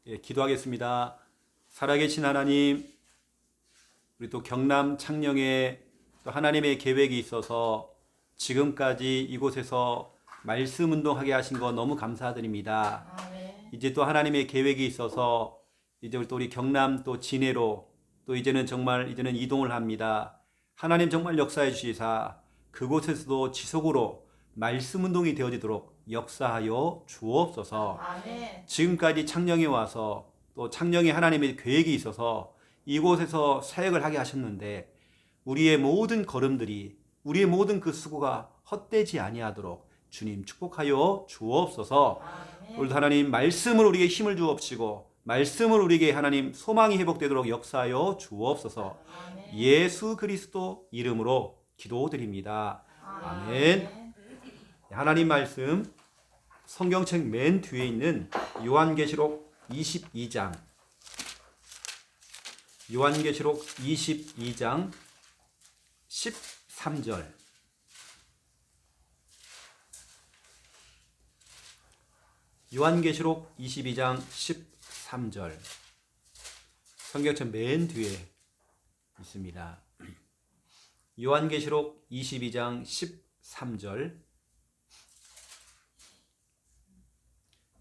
기도하겠습니다. 살아계신 하나님, 우리 또 경남 창녕에 또 하나님의 계획이 있어서 지금까지 이곳에서 말씀 운동하게 하신 거 너무 감사드립니다. 이제 또 하나님의 계획이 있어서 이제 또 우리 경남 또 진해로 또 이제는 이동을 합니다. 하나님 정말 역사해 주시사 그곳에서도 지속으로 말씀 운동이 되어지도록 역사하여 주옵소서. 지금까지 창녕에 와서 또 창녕에 하나님의 계획이 있어서 이곳에서 사역을 하게 하셨는데 우리의 모든 걸음들이 우리의 모든 그 수고가 헛되지 아니하도록 주님 축복하여 주옵소서. 오늘도 하나님 말씀으로 우리에게 힘을 주옵시고 말씀으로 우리에게 하나님 소망이 회복되도록 역사하여 주옵소서. 예수 그리스도 이름으로 기도드립니다. 아멘. 하나님 말씀 성경책 맨 뒤에 있는 요한계시록 22장 요한계시록 22장 13절 요한계시록 22장 13절 성경책 맨 뒤에 있습니다. 요한계시록 22장 13절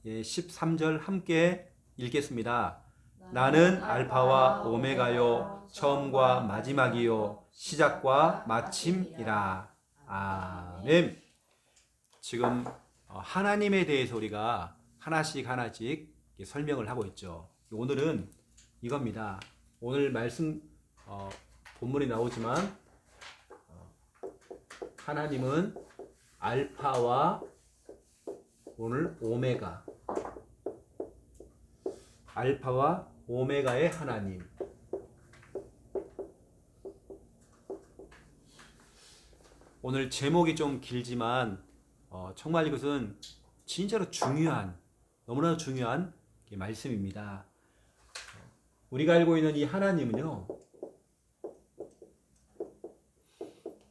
13절 함께 읽겠습니다. 나는 알파와 오메가요 처음과 마지막이요 시작과 마침이라. 아멘. 지금 하나님에 대해서 우리가 하나씩 설명을 하고 있죠. 오늘은 이겁니다. 오늘 말씀 본문에 나오지만 하나님은 알파와 오늘 오메가, 알파와 오메가의 하나님. 오늘 제목이 좀 길지만 정말 이것은 진짜로 너무나 중요한 말씀입니다. 우리가 알고 있는 이 하나님은요,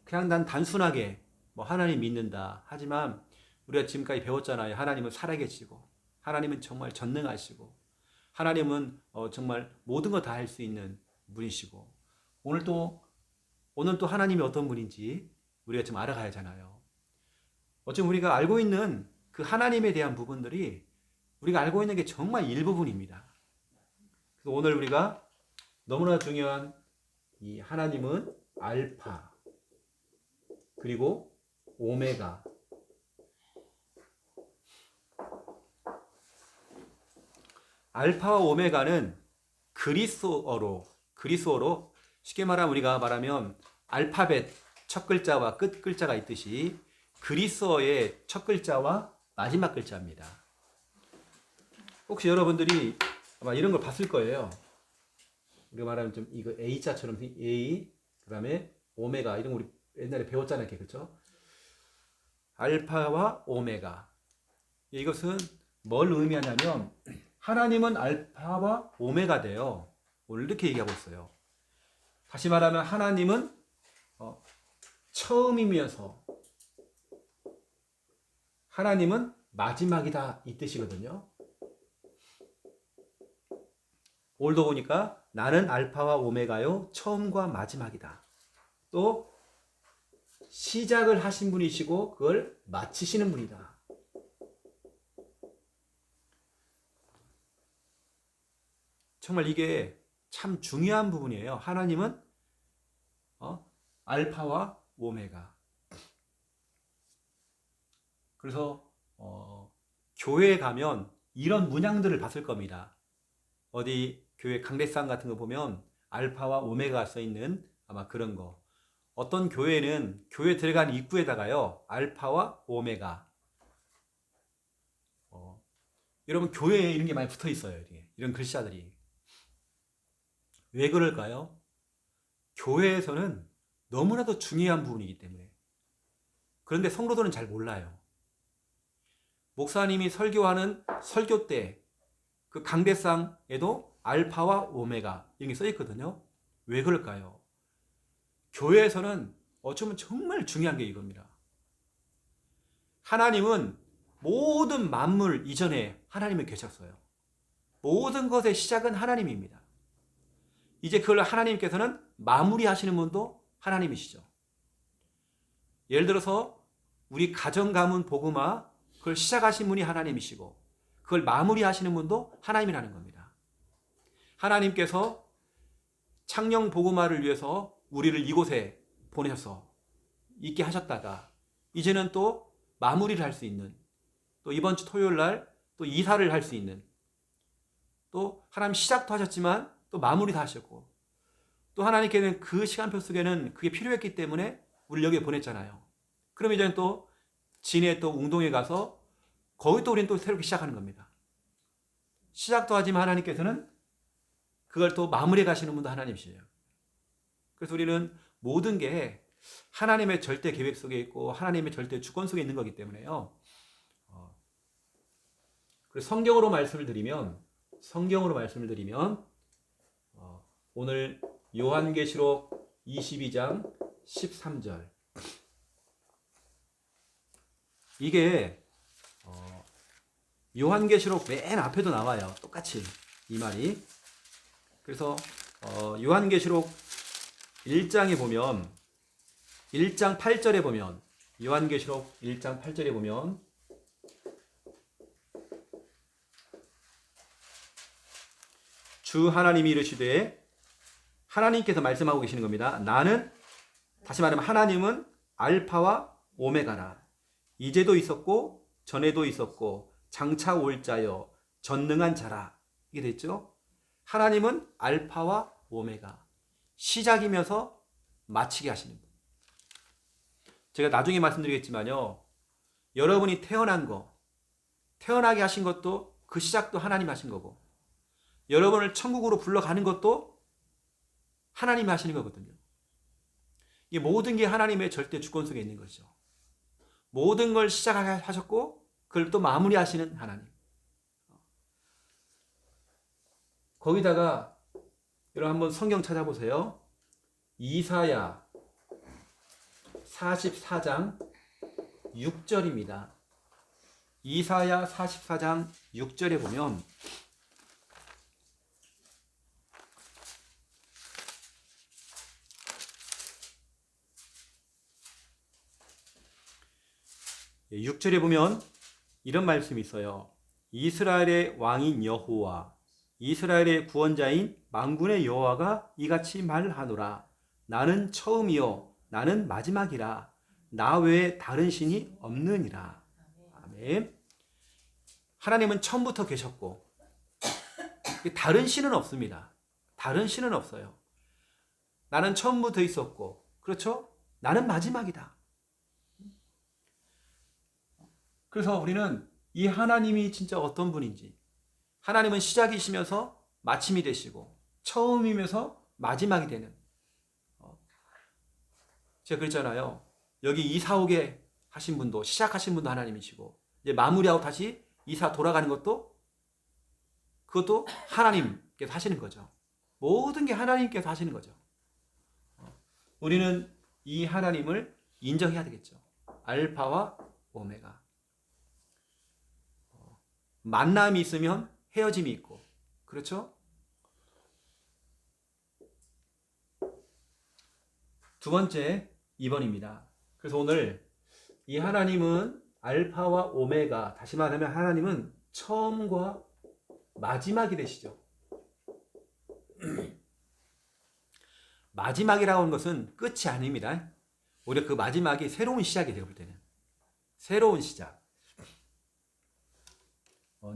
그냥 단순하게 하나님 믿는다 하지만 우리가 지금까지 배웠잖아요. 하나님은 살아계시고 하나님은 정말 전능하시고 하나님은 정말 모든 거 다 할 수 있는 분이시고 오늘 또 하나님이 어떤 분인지 우리가 좀 알아가야 하잖아요. 어쩌면 우리가 알고 있는 그 하나님에 대한 부분들이 우리가 알고 있는 게 정말 일부분입니다. 그래서 오늘 우리가 너무나 중요한 이 하나님은 알파 그리고 오메가. 알파와 오메가는 그리스어로 쉽게 말하면 알파벳 첫 글자와 끝 글자가 있듯이 그리스어의 첫 글자와 마지막 글자입니다. 혹시 여러분들이 아마 이런 걸 봤을 거예요. 우리가 말하면 좀 이거 A자처럼 A 그다음에 오메가 이런 거 우리 옛날에 배웠잖아요, 그렇죠? 알파와 오메가. 이것은 뭘 의미하냐면 하나님은 알파와 오메가 돼요. 오늘 이렇게 얘기하고 있어요. 다시 말하면 하나님은 처음이면서 하나님은 마지막이다 이 뜻이거든요. 오늘도 보니까 나는 알파와 오메가요 처음과 마지막이다. 또 시작을 하신 분이시고 그걸 마치시는 분이다. 정말 이게 참 중요한 부분이에요. 하나님은 알파와 오메가. 그래서 교회에 가면 이런 문양들을 봤을 겁니다. 어디 교회 강대상 같은 거 보면 알파와 오메가가 써 있는 아마 그런 거. 어떤 교회는 교회 들어간 입구에다가요 알파와 오메가. 여러분 교회에 이런 게 많이 붙어 있어요. 이런 글자들이. 왜 그럴까요? 교회에서는 너무나도 중요한 부분이기 때문에. 그런데 성도들은 잘 몰라요. 목사님이 설교하는 설교 때 그 강대상에도 알파와 오메가 이런 게 써 있거든요. 왜 그럴까요? 교회에서는 어쩌면 정말 중요한 게 이겁니다. 하나님은 모든 만물 이전에 하나님은 계셨어요. 모든 것의 시작은 하나님입니다. 이제 그걸 하나님께서는 마무리하시는 분도 하나님이시죠. 예를 들어서 우리 가정 가문 복음화 그걸 시작하신 분이 하나님이시고 그걸 마무리하시는 분도 하나님이라는 겁니다. 하나님께서 창녕 복음화를 위해서 우리를 이곳에 보내셔서 있게 하셨다가 이제는 또 마무리를 할 수 있는, 또 이번 주 토요일 날 또 이사를 할 수 있는, 또 하나님 시작도 하셨지만 또 마무리도 하셨고, 또 하나님께는 그 시간표 속에는 그게 필요했기 때문에 우리를 여기에 보냈잖아요. 그럼 이제는 또 진해 또 웅동에 가서 거기 또 우리는 또 새롭게 시작하는 겁니다. 시작도 하지만 하나님께서는 그걸 또 마무리해 가시는 분도 하나님이시에요. 그래서 우리는 모든 게 하나님의 절대 계획 속에 있고 하나님의 절대 주권 속에 있는 거기 때문에요. 그래서 성경으로 말씀을 드리면 오늘 요한계시록 22장 13절 이게 요한계시록 맨 앞에도 나와요. 똑같이 이 말이. 그래서 요한계시록 1장에 보면 1장 8절에 보면 요한계시록 1장 8절에 보면 주 하나님이 이르시되 하나님께서 말씀하고 계시는 겁니다. 나는 다시 말하면 하나님은 알파와 오메가라. 이제도 있었고 전에도 있었고 장차 올 자여 전능한 자라. 이게 됐죠? 하나님은 알파와 오메가. 시작이면서 마치게 하시는 분. 제가 나중에 말씀드리겠지만요. 여러분이 태어나게 하신 것도 그 시작도 하나님 하신 거고 여러분을 천국으로 불러가는 것도 하나님이 하시는 거거든요. 이 모든 게 하나님의 절대 주권 속에 있는 것이죠. 모든 걸 시작하셨고 그걸 또 마무리하시는 하나님. 거기다가 여러분 한번 성경 찾아보세요. 이사야 44장 6절입니다. 이사야 44장 6절에 보면 이런 말씀이 있어요. 이스라엘의 왕인 여호와 이스라엘의 구원자인 만군의 여호와가 이같이 말하노라. 나는 처음이요 나는 마지막이라. 나 외에 다른 신이 없느니라. 아멘. 하나님은 처음부터 계셨고 다른 신은 없습니다. 다른 신은 없어요. 나는 처음부터 있었고 그렇죠? 나는 마지막이다. 그래서 우리는 이 하나님이 진짜 어떤 분인지 하나님은 시작이시면서 마침이 되시고 처음이면서 마지막이 되는 제가 그랬잖아요. 여기 이사 오게 하신 분도 시작하신 분도 하나님이시고 이제 마무리하고 다시 이사 돌아가는 것도 그것도 하나님께서 하시는 거죠. 모든 게 하나님께서 하시는 거죠. 우리는 이 하나님을 인정해야 되겠죠. 알파와 오메가. 만남이 있으면 헤어짐이 있고 그렇죠? 두 번째 2번입니다. 그래서 오늘 이 하나님은 알파와 오메가, 다시 말하면 하나님은 처음과 마지막이 되시죠. 마지막이라고 하는 것은 끝이 아닙니다. 오히려 그 마지막이 새로운 시작이 되어 볼 때는 새로운 시작.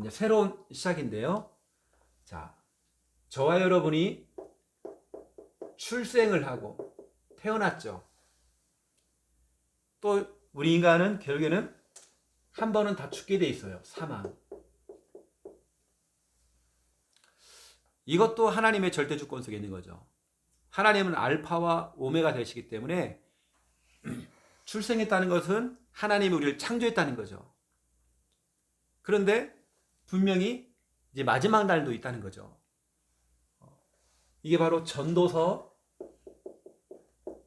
이제 새로운 시작인데요. 자, 저와 여러분이 출생을 하고 태어났죠. 또 우리 인간은 결국에는 한 번은 다 죽게 돼 있어요. 사망. 이것도 하나님의 절대 주권 속에 있는 거죠. 하나님은 알파와 오메가 되시기 때문에 출생했다는 것은 하나님이 우리를 창조했다는 거죠. 그런데 분명히 이제 마지막 날도 있다는 거죠. 이게 바로 전도서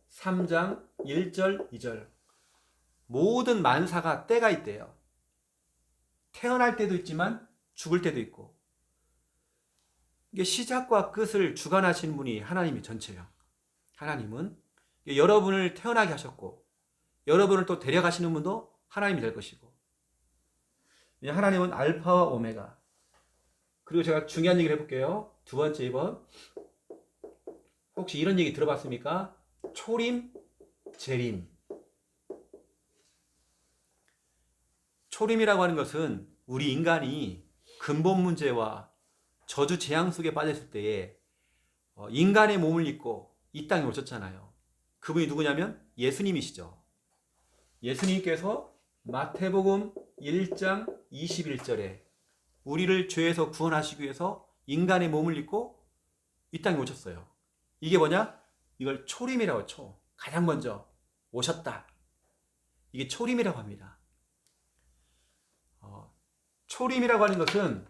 3장 1절 2절. 모든 만사가 때가 있대요. 태어날 때도 있지만 죽을 때도 있고 이게 시작과 끝을 주관하시는 분이 하나님이 전체예요. 하나님은 여러분을 태어나게 하셨고 여러분을 또 데려가시는 분도 하나님이 될 것이고, 하나님은 알파와 오메가. 그리고 제가 중요한 얘기를 해볼게요. 두 번째 2번. 혹시 이런 얘기 들어봤습니까? 초림, 재림. 초림이라고 하는 것은 우리 인간이 근본 문제와 저주 재앙 속에 빠졌을 때에 인간의 몸을 입고 이 땅에 오셨잖아요. 그분이 누구냐면 예수님이시죠. 예수님께서 마태복음 1장 21절에 우리를 죄에서 구원하시기 위해서 인간의 몸을 입고 이 땅에 오셨어요. 이게 뭐냐? 이걸 초림이라고 초. 가장 먼저 오셨다. 이게 초림이라고 합니다. 초림이라고 하는 것은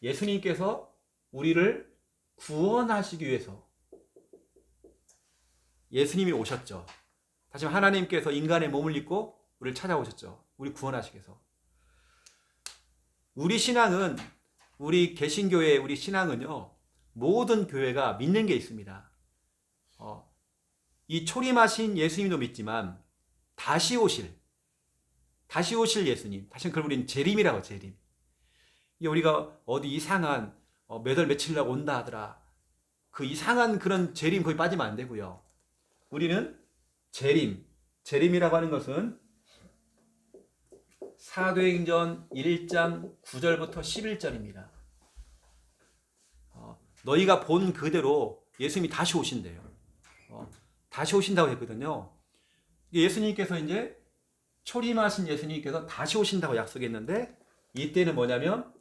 예수님께서 우리를 구원하시기 위해서 예수님이 오셨죠. 다시 말해 하나님께서 인간의 몸을 입고 우리를 찾아오셨죠. 우리 구원하시기 위해서. 우리 신앙은, 우리 개신교회 우리 신앙은요, 모든 교회가 믿는 게 있습니다. 이 초림하신 예수님도 믿지만 다시 오실 예수님, 다시 그걸 우리는 재림이라고. 재림. 우리가 어디 이상한 몇 월 며칠 날 온다 하더라, 그 이상한 그런 재림 거기 빠지면 안 되고요. 우리는 재림이라고 하는 것은 사도행전 1장 9절부터 11절입니다. 너희가 본 그대로 예수님이 다시 오신대요. 다시 오신다고 했거든요. 예수님께서 이제 초림하신 예수님께서 다시 오신다고 약속했는데, 이때는 뭐냐면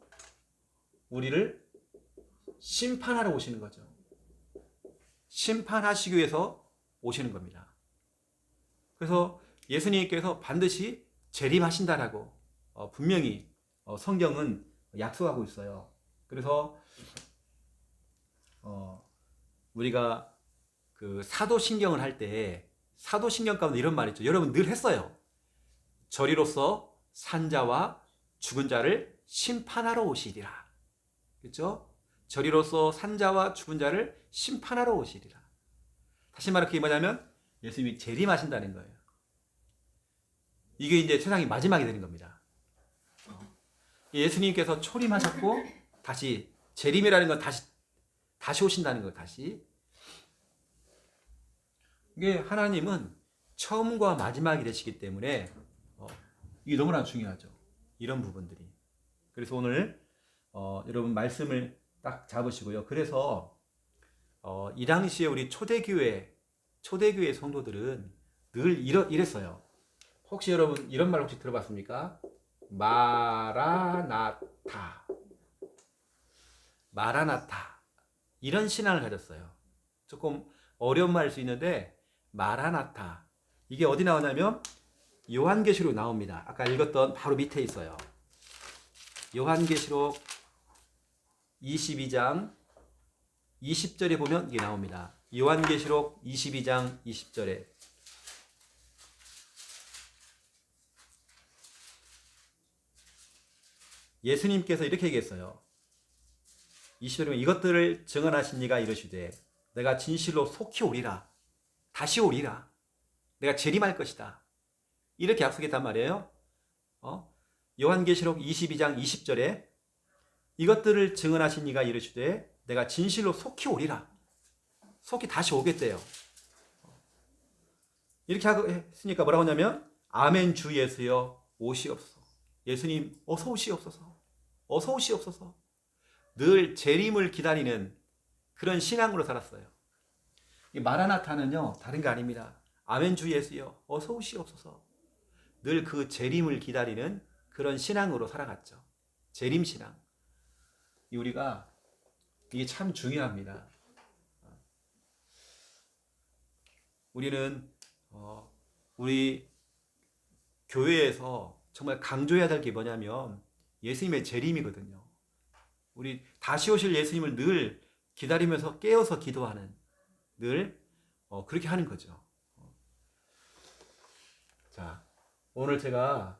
우리를 심판하러 오시는 거죠. 심판하시기 위해서 오시는 겁니다. 그래서 예수님께서 반드시 재림하신다라고 분명히 성경은 약속하고 있어요. 그래서 우리가 그 사도신경을 할 때 사도신경 가운데 이런 말 있죠. 여러분 늘 했어요. 저리로서 산자와 죽은 자를 심판하러 오시리라. 그렇죠? 저리로서 산자와 죽은 자를 심판하러 오시리라. 다시 말해 그게 뭐냐면 예수님이 재림하신다는 거예요. 이게 이제 세상이 마지막이 되는 겁니다. 예수님께서 초림하셨고 다시 재림이라는 건 다시 오신다는 거예요. 다시. 이게 하나님은 처음과 마지막이 되시기 때문에 이게 너무나 중요하죠. 이런 부분들이. 그래서 오늘 여러분 말씀을 딱 잡으시고요. 그래서 이 당시에 우리 초대교회 성도들은 늘 이랬어요. 혹시 여러분 이런 말 혹시 들어봤습니까? 마라나타. 이런 신앙을 가졌어요. 조금 어려운 말일 수 있는데 마라나타. 이게 어디 나오냐면 요한계시록 나옵니다. 아까 읽었던 바로 밑에 있어요. 요한계시록 22장 20절에 보면 이게 나옵니다. 요한계시록 22장 20절에 예수님께서 이렇게 얘기했어요. 20절에 보면 이것들을 증언하신 이가 이르시되 내가 진실로 속히 오리라. 다시 오리라. 내가 재림할 것이다. 이렇게 약속했단 말이에요. 요한계시록 22장 20절에 이것들을 증언하신 이가 이르시되 내가 진실로 속히 오리라. 속히 다시 오겠대요. 이렇게 했으니까 뭐라고 하냐면 아멘 주 예수여 오시옵소서. 예수님 어서 오시옵소서. 어서 오시옵소서. 늘 재림을 기다리는 그런 신앙으로 살았어요. 이 마라나타는요 다른 게 아닙니다. 아멘 주 예수여 어서 오시옵소서. 늘 그 재림을 기다리는 그런 신앙으로 살아갔죠. 재림 신앙. 우리가 이게 참 중요합니다. 우리는 우리 교회에서 정말 강조해야 될 게 뭐냐면 예수님의 재림이거든요. 우리 다시 오실 예수님을 늘 기다리면서 깨어서 기도하는, 늘 그렇게 하는 거죠. 자, 오늘 제가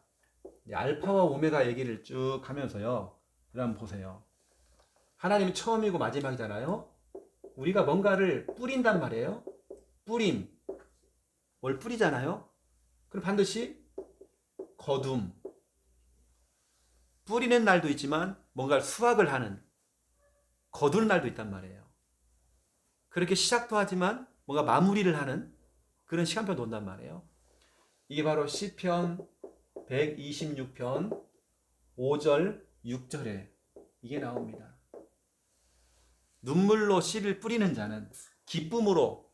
알파와 오메가 얘기를 쭉 하면서요. 그럼 보세요. 하나님은 처음이고 마지막이잖아요. 우리가 뭔가를 뿌린단 말이에요. 뿌림. 뭘 뿌리잖아요. 그럼 반드시 거둠. 뿌리는 날도 있지만 뭔가를 수확을 하는, 거두는 날도 있단 말이에요. 그렇게 시작도 하지만 뭔가 마무리를 하는 그런 시간표도 온단 말이에요. 이게 바로 시편 126편 5절 6절에 이게 나옵니다. 눈물로 씨를 뿌리는 자는 기쁨으로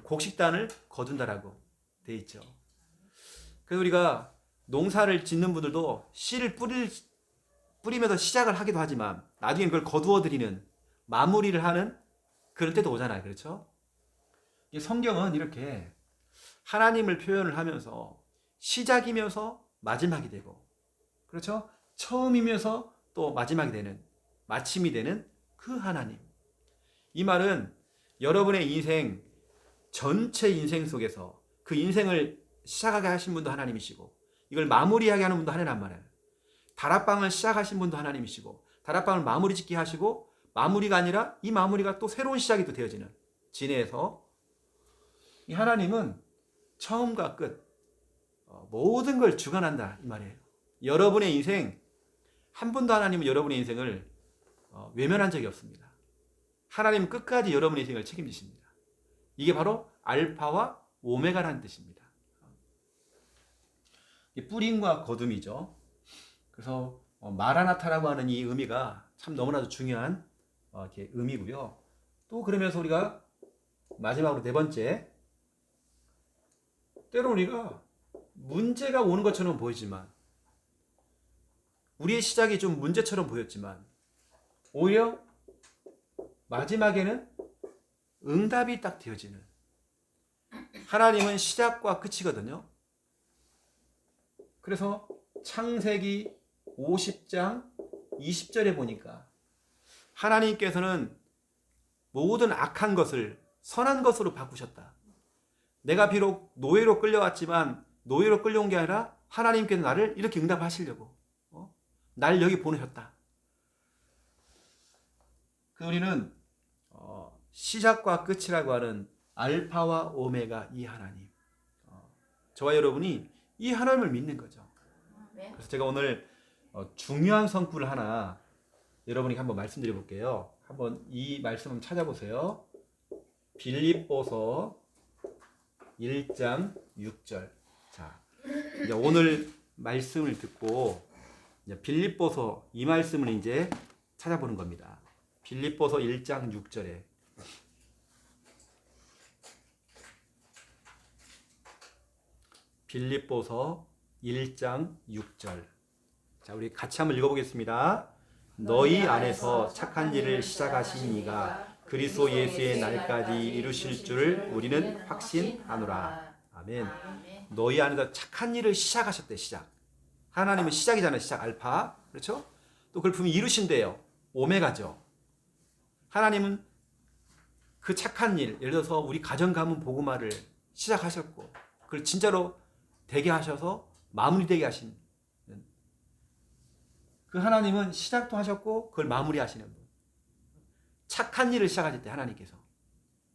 곡식단을 거둔다라고 돼 있죠. 그래서 우리가 농사를 짓는 분들도 씨를 뿌리면서 시작을 하기도 하지만 나중에 그걸 거두어 드리는, 마무리를 하는 그런 때도 오잖아요. 그렇죠? 성경은 이렇게 하나님을 표현을 하면서 시작이면서 마지막이 되고, 그렇죠? 처음이면서 또 마지막이 되는, 마침이 되는 그 하나님. 이 말은 여러분의 인생, 전체 인생 속에서 그 인생을 시작하게 하신 분도 하나님이시고, 이걸 마무리하게 하는 분도 하나님 말이에요. 다락방을 시작하신 분도 하나님이시고, 다락방을 마무리 짓게 하시고, 마무리가 아니라 이 마무리가 또 새로운 시작이 또 되어지는 진해에서, 이 하나님은 처음과 끝 모든 걸 주관한다 이 말이에요. 여러분의 인생, 한 번도 하나님은 여러분의 인생을 외면한 적이 없습니다. 하나님은 끝까지 여러분의 인생을 책임지십니다. 이게 바로 알파와 오메가라는 뜻입니다. 뿌림과 거둠이죠. 그래서 마라나타라고 하는 이 의미가 참 너무나도 중요한 이렇게 의미고요. 또 그러면서 우리가 마지막으로 네 번째, 때로 우리가 문제가 오는 것처럼 보이지만, 우리의 시작이 좀 문제처럼 보였지만 오히려 마지막에는 응답이 딱 되어지는, 하나님은 시작과 끝이거든요. 그래서 창세기 50장 20절에 보니까 하나님께서는 모든 악한 것을 선한 것으로 바꾸셨다. 내가 비록 노예로 끌려왔지만 노예로 끌려온 게 아니라 하나님께서 나를 이렇게 응답하시려고 날 여기 보내셨다. 우리는 시작과 끝이라고 하는 알파와 오메가 이 하나님, 저와 여러분이 이 하나님을 믿는 거죠. 그래서 제가 오늘 중요한 성구를 하나 여러분에게 한번 말씀드려 볼게요. 한번 이 말씀 한번 찾아보세요. 빌립보서 1장 6절. 자, 이제 오늘 말씀을 듣고 이제 빌립보서 이 말씀을 이제 찾아보는 겁니다. 빌립보서 1장 6절에 빌립보서 1장 6절. 자, 우리 같이 한번 읽어보겠습니다. 너희 안에서 착한 일을 시작하신 이가 그리스도 예수의 날까지 이루실 줄을 우리는 확신하노라. 아멘. 너희 안에서 착한 일을 시작하셨대. 시작. 하나님은 시작이잖아요. 시작, 알파. 그렇죠? 또 그걸 분명히 이루신대요. 오메가죠. 하나님은 그 착한 일, 예를 들어서 우리 가정 가문 복음화를 시작하셨고, 그걸 진짜로 되게 하셔서 마무리되게 하신 그 하나님은 시작도 하셨고 그걸 마무리하시는 분. 착한 일을 시작하실 때 하나님께서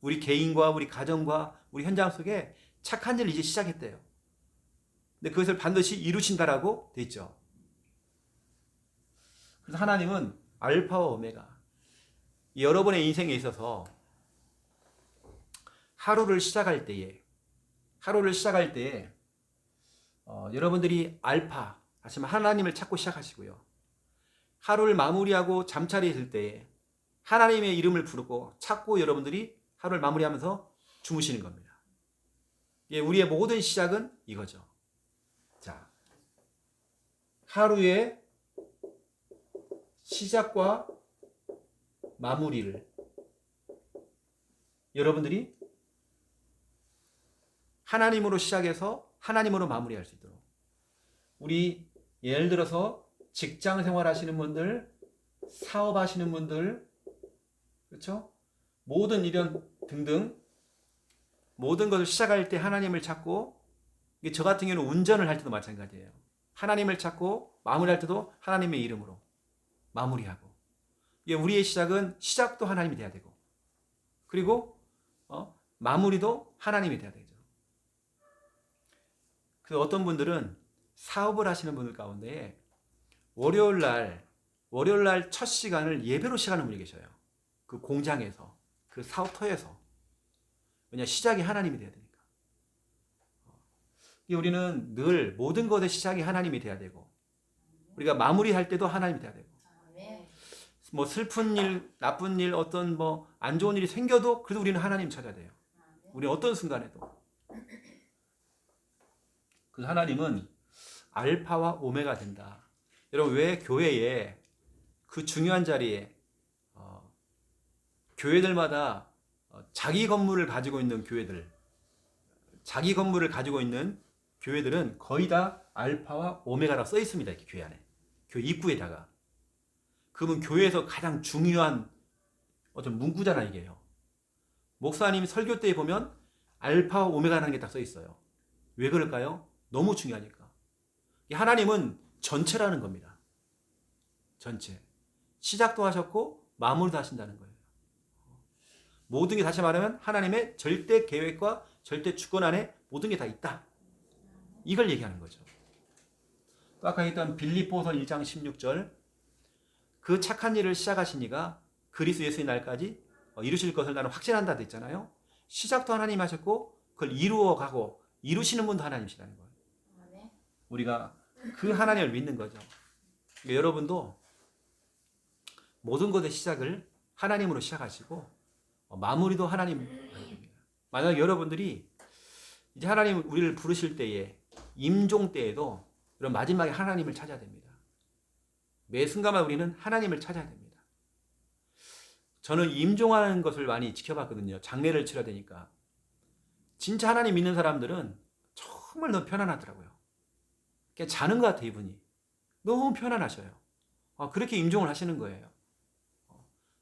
우리 개인과 우리 가정과 우리 현장 속에 착한 일을 이제 시작했대요. 근데 그것을 반드시 이루신다라고 돼 있죠. 그래서 하나님은 알파와 오메가, 여러분의 인생에 있어서 하루를 시작할 때에 여러분들이 알파 하시면 하나님을 찾고 시작하시고요. 하루를 마무리하고 잠자리에 들 때에 하나님의 이름을 부르고 찾고 여러분들이 하루를 마무리하면서 주무시는 겁니다. 우리의 모든 시작은 이거죠. 자, 하루의 시작과 마무리를 여러분들이 하나님으로 시작해서 하나님으로 마무리할 수 있도록, 우리 예를 들어서 직장 생활 하시는 분들, 사업 하시는 분들, 그렇죠? 모든 이런 등등 모든 것을 시작할 때 하나님을 찾고, 저 같은 경우는 운전을 할 때도 마찬가지예요. 하나님을 찾고 마무리할 때도 하나님의 이름으로 마무리하고, 이게 우리의 시작도 하나님이 돼야 되고, 그리고 마무리도 하나님이 돼야 되죠. 그래서 어떤 분들은 사업을 하시는 분들 가운데 월요일 날 첫 시간을 예배로 시작하는 분이 계셔요. 그 공장에서, 그 사업터에서. 왜냐, 시작이 하나님이 돼야 되니까. 우리는 늘 모든 것의 시작이 하나님이 돼야 되고, 우리가 마무리할 때도 하나님이 돼야 되고, 뭐 슬픈 일, 나쁜 일, 어떤 뭐 안 좋은 일이 생겨도 그래도 우리는 하나님 찾아야 돼요. 우리는 어떤 순간에도. 그 하나님은 알파와 오메가 된다. 여러분, 왜 교회에 그 중요한 자리에 교회들마다 자기 건물을 가지고 있는 교회들은 거의 다 알파와 오메가라고 써 있습니다. 이렇게 교회 안에, 교회 입구에다가. 그러면 교회에서 가장 중요한 어떤 문구잖아, 이게요. 목사님 설교 때 보면 알파와 오메가라는 게 딱 써 있어요. 왜 그럴까요? 너무 중요하니까. 하나님은 전체라는 겁니다. 전체. 시작도 하셨고 마무리도 하신다는 거예요. 모든 게, 다시 말하면 하나님의 절대 계획과 절대 주권 안에 모든 게 다 있다. 이걸 얘기하는 거죠. 또 아까 했던 빌립보서 1장 16절, 그 착한 일을 시작하시니가 그리스도 예수의 날까지 이루실 것을 나는 확신한다 됐잖아요. 시작도 하나님 하셨고 그걸 이루어가고 이루시는 분도 하나님이시라는 거예요. 우리가 그 하나님을 믿는 거죠. 그러니까 여러분도 모든 것의 시작을 하나님으로 시작하시고 마무리도 하나님입니다. 만약 여러분들이 이제 하나님 우리를 부르실 때에, 임종 때에도 이런 마지막에 하나님을 찾아야 됩니다. 매 순간마다 우리는 하나님을 찾아야 됩니다. 저는 임종하는 것을 많이 지켜봤거든요. 장례를 치러야 되니까. 진짜 하나님 믿는 사람들은 정말 너무 편안하더라고요. 그냥 자는 것 같아요, 이분이. 너무 편안하셔요. 그렇게 임종을 하시는 거예요.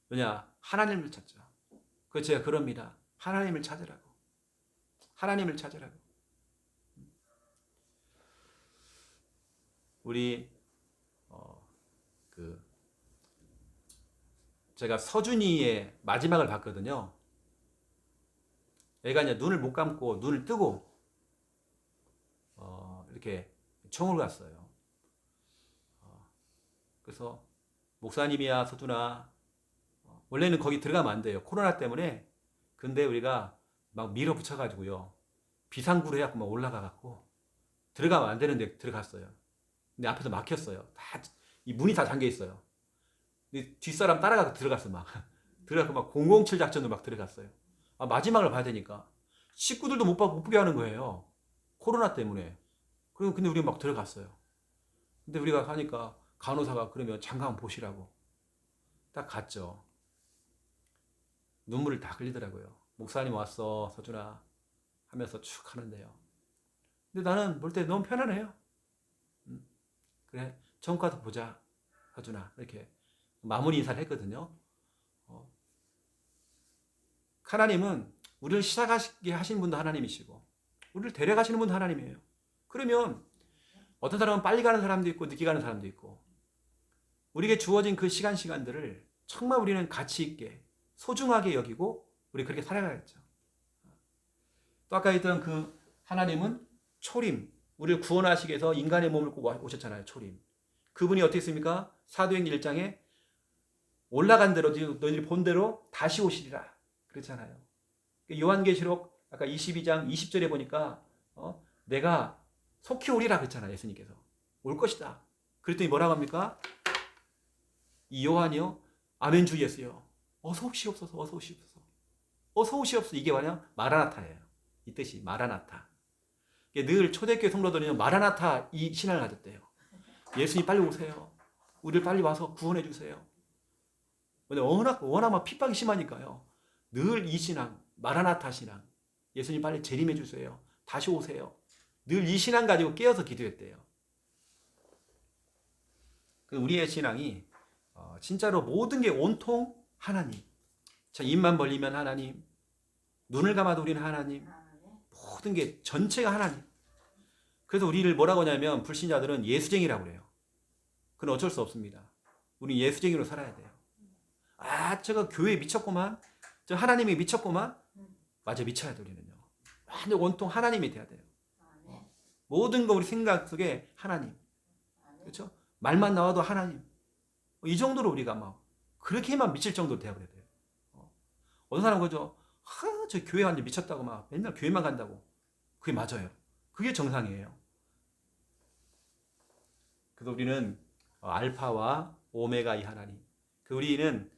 왜냐? 하나님을 찾죠. 그래서 제가 그럽니다. 하나님을 찾으라고. 하나님을 찾으라고. 우리 제가 서준이의 마지막을 봤거든요. 애가 이제 눈을 못 감고 눈을 뜨고 이렇게 총을 갔어요. 그래서 목사님이야, 서준아, 원래는 거기 들어가면 안 돼요. 코로나 때문에. 근데 우리가 막 밀어붙여가지고요, 비상구로 해갖고 막 올라가갖고 들어가면 안 되는데 들어갔어요. 근데 앞에서 막혔어요. 이 문이 다 잠겨 있어요. 근데 뒷사람 따라가서 들어갔어. 들어가서 막 007 작전으로 막 들어갔어요. 마지막을 봐야 되니까. 식구들도 못 보게 하는 거예요. 코로나 때문에. 근데 우리가 막 들어갔어요. 근데 우리가 가니까 간호사가 그러면 잠깐 보시라고 딱 갔죠. 눈물을 다 흘리더라고요. 목사님 왔어, 서준아 하면서 축 하는데요. 근데 나는 볼 때 너무 편안해요. 그래, 처음 가서 보자, 서준아, 이렇게 마무리 인사를 했거든요. 하나님은 우리를 시작하시게 하신 분도 하나님이시고 우리를 데려가시는 분도 하나님이에요. 그러면 어떤 사람은 빨리 가는 사람도 있고 늦게 가는 사람도 있고, 우리에게 주어진 그 시간들을 정말 우리는 가치 있게 소중하게 여기고 우리 그렇게 살아가야죠. 또 아까 했던 그 하나님은 초림, 우리를 구원하시기 위해서 인간의 몸을 입고 오셨잖아요. 초림. 그분이 어떻게 했습니까? 사도행전 1장에 올라간 대로, 너희들이 본 대로 다시 오시리라 그랬잖아요. 요한계시록 아까 22장 20절에 보니까 내가 속히 오리라 그랬잖아요. 예수님께서 올 것이다. 그랬더니 뭐라고 합니까? 이 요한이요, 아멘 주 예수요, 어서 오시옵소서, 어서 오시옵소서, 어서 오시옵소서. 이게 뭐냐? 마라나타예요. 이 뜻이 마라나타. 늘 초대교회 성도들은 마라나타 이 신앙을 가졌대요. 예수님 빨리 오세요. 우리를 빨리 와서 구원해 주세요. 워낙 막 핍박이 심하니까요. 늘 이 신앙, 마라나타 신앙. 예수님 빨리 재림해 주세요. 다시 오세요. 늘 이 신앙 가지고 깨어서 기도했대요. 우리의 신앙이 진짜로 모든 게 온통 하나님. 자, 입만 벌리면 하나님, 눈을 감아도 우리는 하나님, 모든 게 전체가 하나님. 그래서 우리를 뭐라고 하냐면 불신자들은 예수쟁이라고 그래요. 그건 어쩔 수 없습니다. 우리 예수쟁이로 살아야 돼요. 아, 제가 교회에 미쳤구만. 저 하나님이 미쳤구만. 맞아, 미쳐야 돼, 우리는요. 완전 온통 하나님이 돼야 돼요. 모든 거 우리 생각 속에 하나님. 그렇죠? 말만 나와도 하나님. 이 정도로 우리가 막 그렇게만 미칠 정도로 되어버려야 돼요. 어떤 사람은 그죠? 저 교회 완전 미쳤다고 막 맨날 교회만 간다고. 그게 맞아요. 그게 정상이에요. 그래서 우리는 알파와 오메가 이 하나님. 그 우리는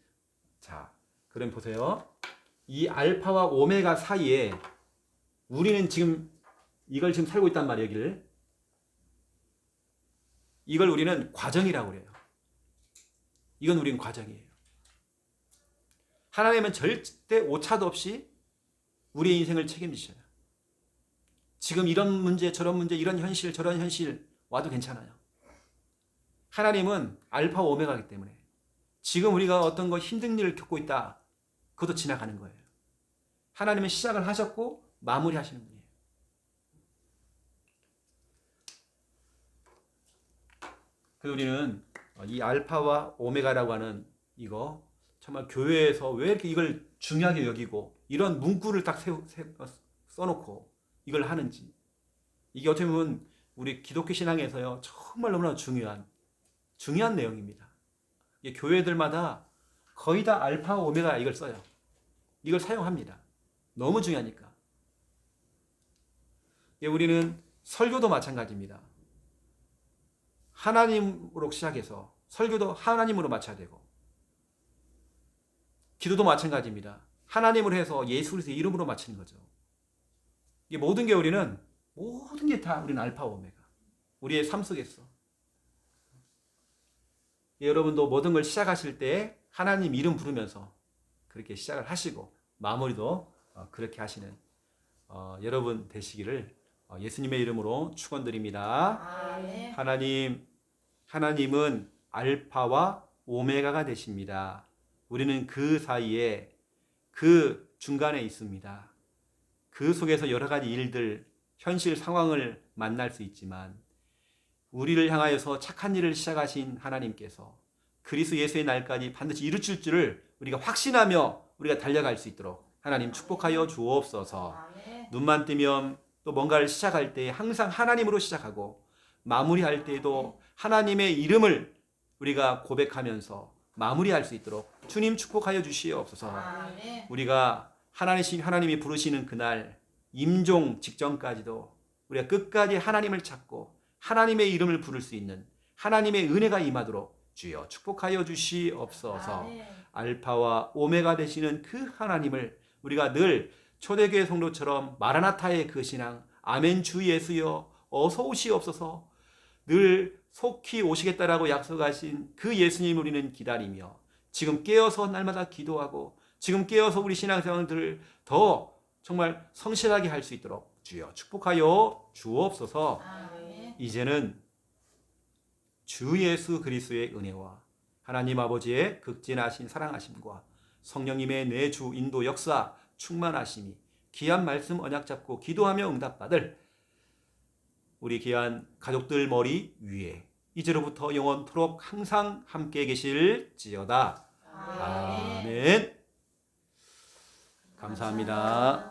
자, 그럼 보세요. 이 알파와 오메가 사이에 우리는 지금 이걸 지금 살고 있단 말이에요, 여기를. 이걸 우리는 과정이라고 그래요. 이건 우리는 과정이에요. 하나님은 절대 오차도 없이 우리의 인생을 책임지셔요. 지금 이런 문제, 저런 문제, 이런 현실, 저런 현실 와도 괜찮아요. 하나님은 알파 오메가이기 때문에 지금 우리가 어떤 거 힘든 일을 겪고 있다. 그것도 지나가는 거예요. 하나님은 시작을 하셨고 마무리하시는 분이에요. 그래서 우리는 이 알파와 오메가라고 하는 이거 정말 교회에서 왜 이렇게 이걸 중요하게 여기고 이런 문구를 딱 써놓고 이걸 하는지, 이게 어떻게 보면 우리 기독교 신앙에서요 정말 너무나 중요한 내용입니다. 이게 교회들마다 거의 다 알파 오메가 이걸 써요. 이걸 사용합니다. 너무 중요하니까. 우리는 설교도 마찬가지입니다. 하나님으로 시작해서 설교도 하나님으로 맞춰야 되고, 기도도 마찬가지입니다. 하나님을 해서 예수 그리스도의 이름으로 마치는 거죠. 이게 모든 게 우리는 모든 게 다 우리는 알파 오메가. 우리의 삶 속에서. 여러분도 모든 걸 시작하실 때 하나님 이름 부르면서 그렇게 시작을 하시고 마무리도 그렇게 하시는 여러분 되시기를 예수님의 이름으로 축원드립니다. 하나님은 알파와 오메가가 되십니다. 우리는 그 사이에 그 중간에 있습니다. 그 속에서 여러 가지 일들, 현실 상황을 만날 수 있지만 우리를 향하여서 착한 일을 시작하신 하나님께서 그리스도 예수의 날까지 반드시 이루실 줄을 우리가 확신하며 우리가 달려갈 수 있도록 하나님 축복하여 주옵소서. 눈만 뜨면 또 뭔가를 시작할 때 항상 하나님으로 시작하고 마무리할 때에도 하나님의 이름을 우리가 고백하면서 마무리할 수 있도록 주님 축복하여 주시옵소서. 우리가 하나님이 부르시는 그날 임종 직전까지도 우리가 끝까지 하나님을 찾고 하나님의 이름을 부를 수 있는 하나님의 은혜가 임하도록 주여 축복하여 주시옵소서. 알파와 오메가 되시는 그 하나님을 우리가 늘 초대교회 성도처럼 마라나타의 그 신앙, 아멘 주 예수여 어서 오시옵소서, 늘 속히 오시겠다라고 약속하신 그 예수님 우리는 기다리며 지금 깨어서 날마다 기도하고 지금 깨어서 우리 신앙생활들을 더 정말 성실하게 할 수 있도록 주여 축복하여 주옵소서. 이제는 주 예수 그리스도의 은혜와 하나님 아버지의 극진하신 사랑하심과 성령님의 내주 인도 역사 충만하심이 귀한 말씀 언약 잡고 기도하며 응답받을 우리 귀한 가족들 머리 위에 이제로부터 영원토록 항상 함께 계실지어다. 아멘. 감사합니다.